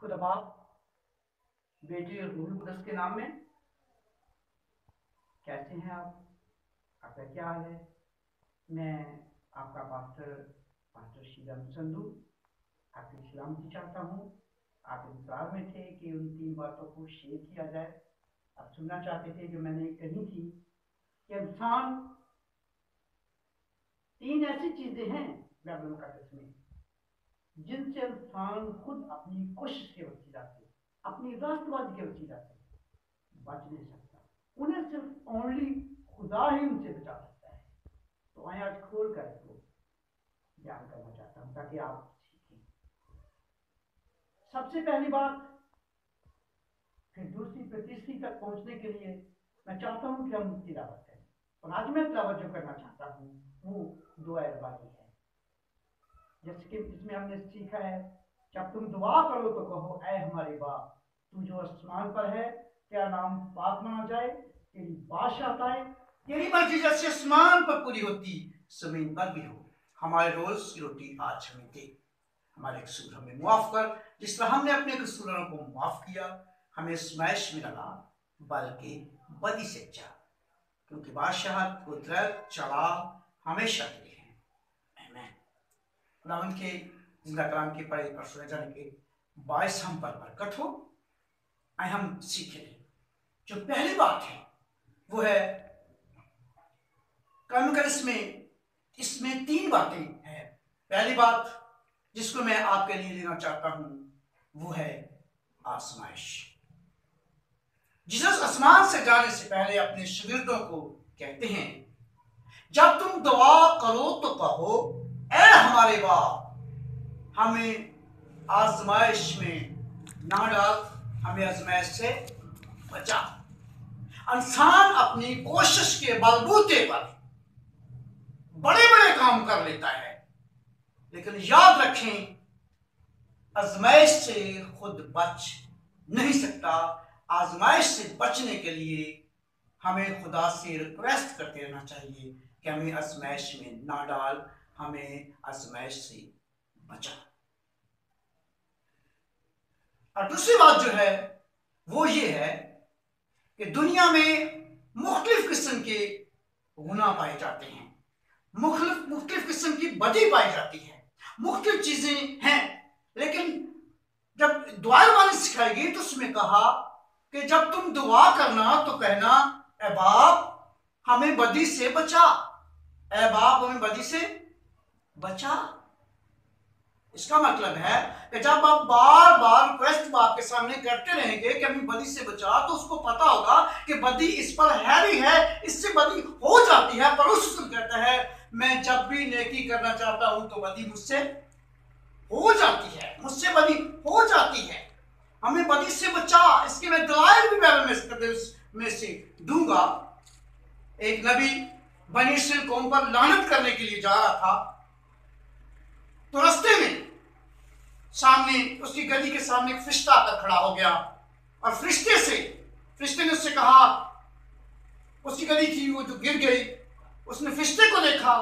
खुदा बाप, बेटी और रूह कुदस के नाम में। कैसे हैं आप? आपका क्या हाल है? मैं आपका पास्टर शीलम संधू आपकी सलामती चाहता हूँ। आप इंतजार में थे कि उन 3 बातों को शेयर किया जाए। आप सुनना चाहते थे जो मैंने कही थी कि इंसान 3 ऐसी चीजें हैं बाइबल मुकद्दस में जिनसे इंसान खुद अपनी कोशिश के वसीला से, अपनी राष्ट्रवाद के वसीला से बच नहीं सकता। उन्हें सिर्फ ओनली खुदा ही उनसे बचा सकता है। तो आए आज खोल कर इसको बयान करना चाहता हूं ताकि आप सीखें। सबसे पहली बात, फिर दूसरी फिर तीसरी तक पहुंचने के लिए मैं चाहता हूं कि हम तिलावत करें। और आज मैं तिलावत जो करना चाहता हूं वो दुआ रब्बानी है। जैसे कि इसमें हमने सीखा है, जब तुम दुआ करो तो कहो, ऐ हमारे बाप तू जो आसमान पर है, तेरा नाम पाक माना जाए, तेरी बादशाहत आए, तेरी मर्जी जैसे आसमान पर पूरी होती जमीन पर भी हो। हमारे रोज की रोटी आज हमें दे। हमारे कसूर हमें माफ कर जिस तरह हमने अपने कसूरों को माफ किया। हमें आजमाइश में न ला बल्कि बदी से बचा, क्योंकि बादशाहत, कुदरत, चला हमेशा के लिए है। आमीन। खुदावंद के जिंदा कलाम के पढ़े और सुने जाने के बायस हम पर बरकत हो। आए हम सीखें। जो पहली बात है वो है कॉन्फ्रेंस में, इसमें 3 बातें हैं। पहली बात जिसको मैं आपके लिए लेना चाहता हूं वो है आजमाइश। जीसस आसमान से जाने से पहले अपने शागिर्दों को कहते हैं, जब तुम दुआ करो तो कहो, ऐ हमारे बाप हमें आजमाइश में ना डाल, हमें आजमाइश से बचा। इंसान अपनी कोशिश के बलबूते पर बड़े बड़े काम कर लेता है, लेकिन याद रखें आजमाइश से खुद बच नहीं सकता। आजमाइश से बचने के लिए हमें खुदा से रिक्वेस्ट करते रहना चाहिए कि हमें आजमाइश में ना डाल, हमें आजमाइश से बचा। और दूसरी बात जो है वो ये है कि दुनिया में मुख्तलिफ किस्म के गुनाह पाए जाते हैं, मुख्तलिफ किस्म की बदी पाई जाती है, मुख्तलिफ चीजें हैं। लेकिन जब दुआ रब्बानी सिखाई गई तो उसमें कहा कि जब तुम दुआ करना तो कहना, ऐ बाप हमें बदी से बचा, ऐ बाप हमें बदी से बचा। इसका मतलब है कि जब आप बार बार रिक्वेस्ट बाप के सामने करते रहेंगे कि हमें बदी से बचा, तो उसको पता होगा कि बदी इस पर हैवी है, इससे बदी हो जाती है। पर उस कहता है, मैं जब भी नेकी करना चाहता हूं तो बदी मुझसे हो जाती है, मुझसे बदी हो जाती है। हमें बदी से बचा। इसके मैं दलाइल भी बाइबल में से दूंगा। एक नबी बनी इस्राएल कौम पर लानत करने के लिए जा रहा था, तो रास्ते में सामने उसकी गली के सामने एक फरिश्ता आकर खड़ा हो गया और फरिश्ते ने उससे कहा, उसकी गली थी वो जो गिर गई, उसने फरिश्ते को देखा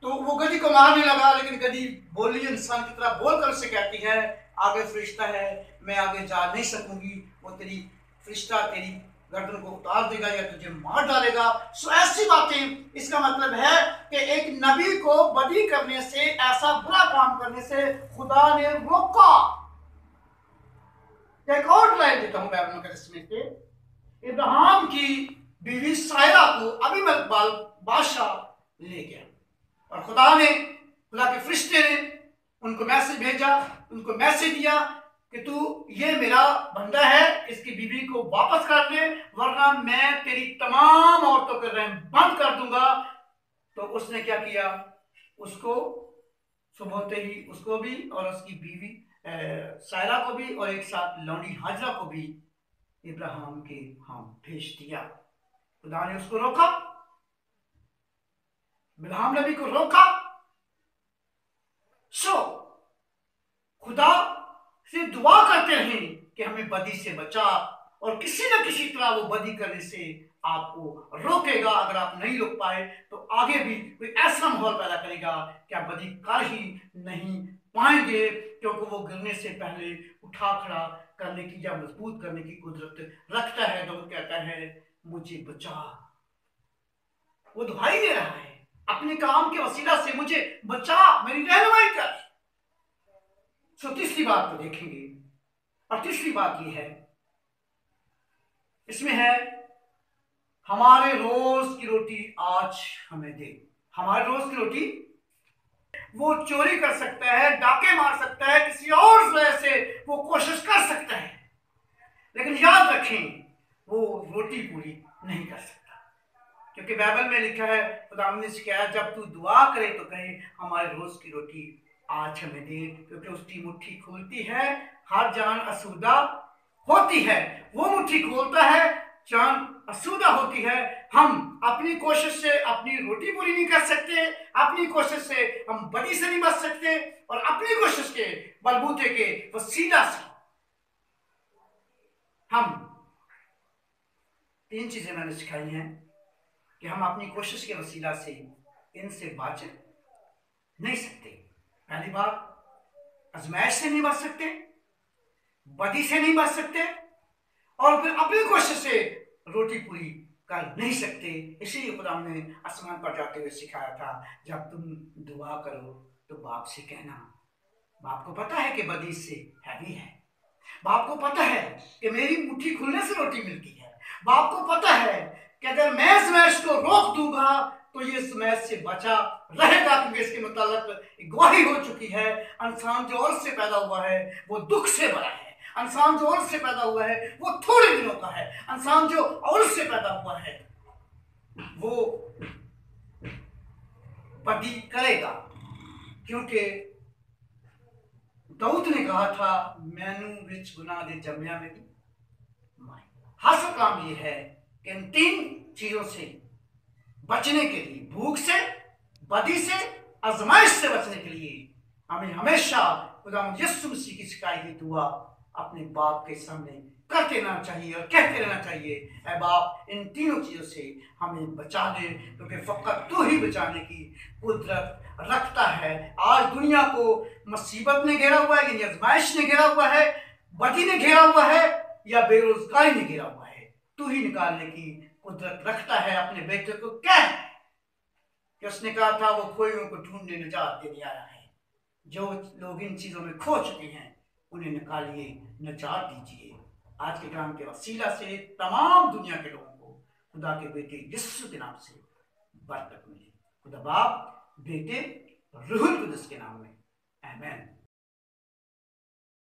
तो वो गली को मारने लगा, लेकिन गली बोली इंसान की तरह बोलकर उससे कहती है, आगे फरिश्ता है, मैं आगे जा नहीं सकूंगी, वो तेरी फरिश्ता तेरी गर्दन को उतार देगा या तुझे मार डालेगा। सो ऐसी बातें, इसका मतलब है कि एक नबी को बदी करने से, ऐसा बुरा काम करने से खुदा ने रोका। एक और लाइन देता हूं बाइबल मुकद्दस में से, इब्राहिम की बीवी सायरा को अबीमेलेक बादशाह ले गया और खुदा के फरिश्ते ने उनको मैसेज भेजा, उनको मैसेज दिया कि तू ये मेरा बंदा है, इसकी बीवी को वापस कर दे, वरना मैं तेरी तमाम औरतों के रहम बंद कर दूंगा। तो उसने क्या किया, उसको सुबह होते ही उसको भी और उसकी बीवी सायरा को भी और एक साथ लौंडी हाजरा को भी इब्राहिम के हाथ भेज दिया। खुदा ने उसको रोका, बिलहाम नबी को रोका। सो खुदा से दुआ करते रहें कि हमें बदी से बचा, और किसी न किसी तरह वो बदी करने से आपको रोकेगा। अगर आप नहीं रोक पाए तो आगे भी कोई ऐसा माहौल पैदा करेगा कि आप बदी कर ही नहीं पाएंगे, क्योंकि वो गिरने से पहले उठा खड़ा करने की या मजबूत करने की कुदरत रखता है। दाऊद कहता है मुझे बचा, वो दुहाई दे रहा है अपने काम के वसीला से, मुझे बचा, मेरी रहनुमाई कर। सो तीसरी बात को देखेंगे, और तीसरी बात ये है, इसमें है हमारे रोज की रोटी आज हमें दे। हमारे रोज की रोटी, वो चोरी कर सकता है, डाके मार सकता है, किसी और वजह से वो कोशिश कर सकता है, लेकिन याद रखें वो रोटी पूरी नहीं कर सकता। क्योंकि बाइबल में लिखा है, खुदावंद ने सिखाया, जब तू दुआ करे तो कहे हमारे रोज की रोटी आज हमें दे, क्योंकि उसकी मुट्ठी खोलती है, हर जान असुदा होती है। वो मुट्ठी खोलता है, जान असुदा होती है। हम अपनी कोशिश से अपनी रोटी पूरी नहीं कर सकते, अपनी कोशिश से हम बदी से नहीं बच सकते, और अपनी कोशिश के बलबूते के वसीला से हम, तीन चीजें मैंने सिखाई हैं कि हम अपनी कोशिश के वसीला से इनसे बच नहीं सकते। पहली बात, आजमाइश से नहीं बच सकते, बदी से नहीं बच सकते, और फिर अपनी कोशिश से रोटी पूरी कर नहीं सकते। इसीलिए खुदा ने आसमान पर जाते हुए सिखाया था, जब तुम दुआ करो तो बाप से कहना, बाप को पता है कि बदी से हैवी है, बाप को पता है कि मेरी मुट्ठी खुलने से रोटी मिलती है, बाप को पता है कि अगर मैं आजमाइश को रोक दूंगा तो ये आजमाइश से बचा रहेगा, क्योंकि इसके मुताबिक गवाही हो चुकी है, इंसान जो औरत से पैदा हुआ है वो दुख से भरा है, इंसान जो औरत से पैदा हुआ है वो थोड़े दिनों का है, इंसान जो औरत से पैदा हुआ है वो बदी करेगा। क्योंकि दाऊद ने कहा था, मैनू विच गुनाह दे जम्या में हासिल काम ये है कि इन तीन चीजों से बचने के लिए, भूख से, बदी से, आजमाइश से बचने के लिए हमें हमेशा खुदावंद यीशु मसीह की सिखाई हुई दुआ अपने बाप के सामने करते रहना चाहिए और कहते रहना चाहिए, ऐ बाप इन तीनों चीजों से हमें बचा दे, क्योंकि फकत तू ही बचाने की कुदरत रखता है। आज दुनिया को मुसीबत ने घेरा हुआ है, यानी आजमाइश ने घेरा हुआ है, बदी ने घेरा हुआ है, या बेरोजगारी ने घेरा हुआ है। तू ही निकालने की कुदरत रखता है। अपने बेटे को कह कि उसने कहा था वो खोयों को ढूंढने निजात देने आया है। जो लोग इन चीजों में खो चुके हैं उन्हें निकालिए, निजात दीजिए। आज के कलाम के वसीला से तमाम दुनिया के लोगों को खुदा के बेटे यीशु के नाम से बरकत मिले। खुदा बाप, बेटे, रूहुल कुदस के नाम में, आमीन।